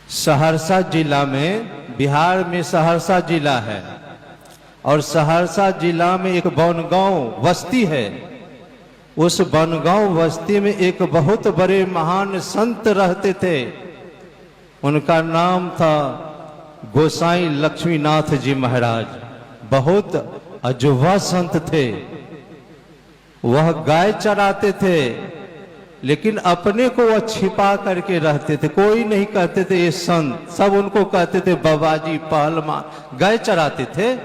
सहरसा जिला में, बिहार में सहरसा जिला है और सहरसा जिला में एक बनगांव बस्ती है। उस बनगांव बस्ती में एक बहुत बड़े महान संत रहते थे। उनका नाम था गोसाई लक्ष्मीनाथ जी महाराज। बहुत अजूबा संत थे। वह गाय चराते थे, लेकिन अपने को वह छिपा करके रहते थे। कोई नहीं कहते थे ये संत, सब उनको कहते थे बाबाजी पहलवान। गाय चराते थे।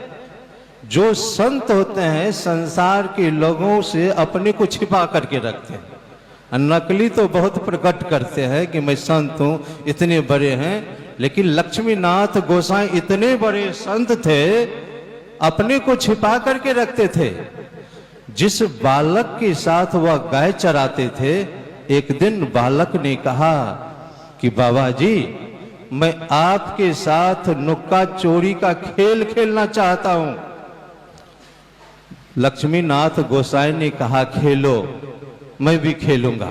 जो संत होते हैं संसार के लोगों से अपने को छिपा करके रखते हैं। नकली तो बहुत प्रकट करते हैं कि मैं संत हूं, इतने बड़े हैं, लेकिन लक्ष्मीनाथ गोसाई इतने बड़े संत थे, अपने को छिपा करके रखते थे। जिस बालक के साथ वह गाय चराते थे, एक दिन बालक ने कहा कि बाबा जी, मैं आपके साथ नुक्का चोरी का खेल खेलना चाहता हूं। लक्ष्मीनाथ गोसाई ने कहा खेलो, मैं भी खेलूंगा।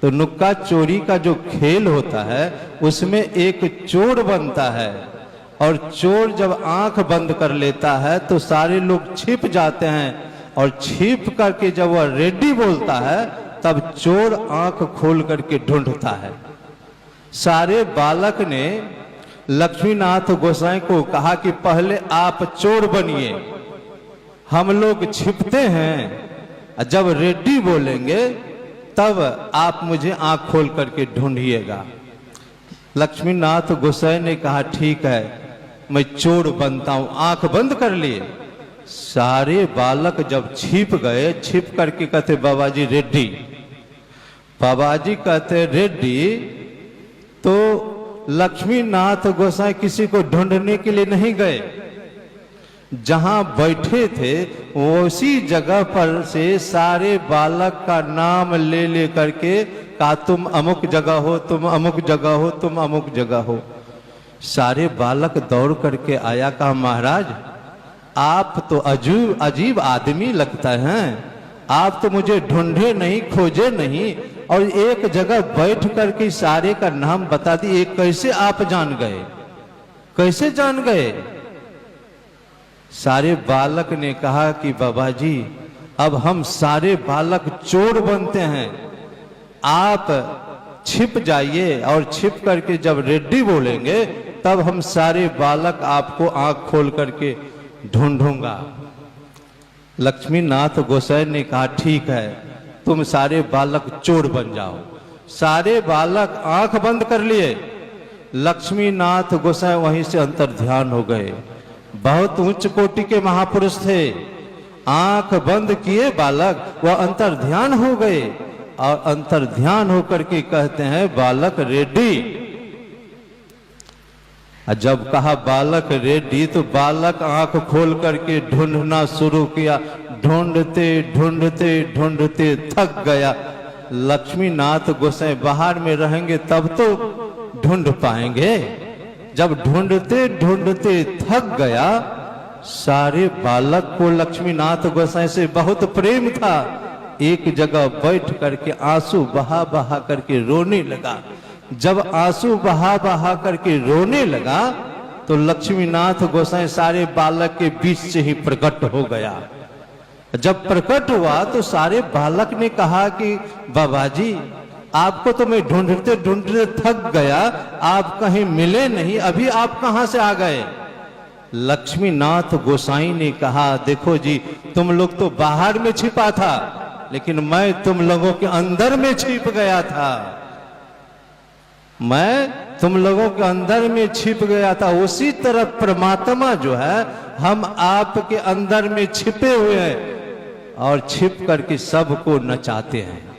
तो नुक्का चोरी का जो खेल होता है उसमें एक चोर बनता है, और चोर जब आंख बंद कर लेता है तो सारे लोग छिप जाते हैं, और छिप करके जब वह रेडी बोलता है तब चोर आंख खोल करके ढूंढता है। सारे बालक ने लक्ष्मीनाथ गोसाई को कहा कि पहले आप चोर बनिए, हम लोग छिपते हैं, जब रेडी बोलेंगे तब आप मुझे आंख खोल करके ढूंढिएगा। लक्ष्मीनाथ गोसाई ने कहा ठीक है, मैं चोर बनता हूं। आंख बंद कर लिए। सारे बालक जब छिप गए, छिप करके कहते बाबा जी रेडी। बाबा जी कहते रेडी। तो लक्ष्मीनाथ गोसाई किसी को ढूंढने के लिए नहीं गए। जहां बैठे थे उसी जगह पर से सारे बालक का नाम ले ले करके कहा तुम अमुक जगह हो, तुम अमुक जगह हो, तुम अमुक जगह हो। सारे बालक दौड़ करके आया, कहा महाराज आप तो अजीब आदमी लगता हैं, आप तो मुझे ढूंढे नहीं, खोजे नहीं, और एक जगह बैठ करके सारे का नाम बता दिए। कैसे आप जान गए, कैसे जान गए? सारे बालक ने कहा कि बाबा जी, अब हम सारे बालक चोर बनते हैं, आप छिप जाइए, और छिप करके जब रेडी बोलेंगे तब हम सारे बालक आपको आंख खोल करके ढूंढूंगा। लक्ष्मीनाथ गोसाई ने कहा ठीक है, तुम सारे बालक चोर बन जाओ। सारे बालक आंख बंद कर लिए। लक्ष्मीनाथ गोसाई वहीं से अंतर ध्यान हो गए। बहुत उच्च कोटि के महापुरुष थे। आंख बंद किए बालक, वह अंतर ध्यान हो गए, और अंतर ध्यान होकर के कहते हैं बालक रेडी। जब कहा बालक रेडी तो बालक आंख खोल करके ढूंढना शुरू किया। ढूंढते ढूंढते ढूंढते थक गया। लक्ष्मीनाथ गोसाई बाहर में रहेंगे तब तो ढूंढ पाएंगे। जब ढूंढते ढूंढते थक गया, सारे बालक को लक्ष्मीनाथ गोसाई से बहुत प्रेम था। एक जगह बैठ करके आंसू बहा बहा करके रोने लगा। जब आंसू बहा बहा करके रोने लगा तो लक्ष्मीनाथ गोसाई सारे बालक के बीच से ही प्रकट हो गया। जब प्रकट हुआ तो सारे बालक ने कहा कि बाबा जी, आपको तो मैं ढूंढते ढूंढते थक गया, आप कहीं मिले नहीं, अभी आप कहां से आ गए? लक्ष्मीनाथ गोसाई ने कहा देखो जी, तुम लोग तो बाहर में छिपा था, लेकिन मैं तुम लोगों के अंदर में छिप गया था। मैं तुम लोगों के अंदर में छिप गया था। उसी तरह परमात्मा जो है, हम आपके अंदर में छिपे हुए हैं और छिप करके सबको नचाते हैं।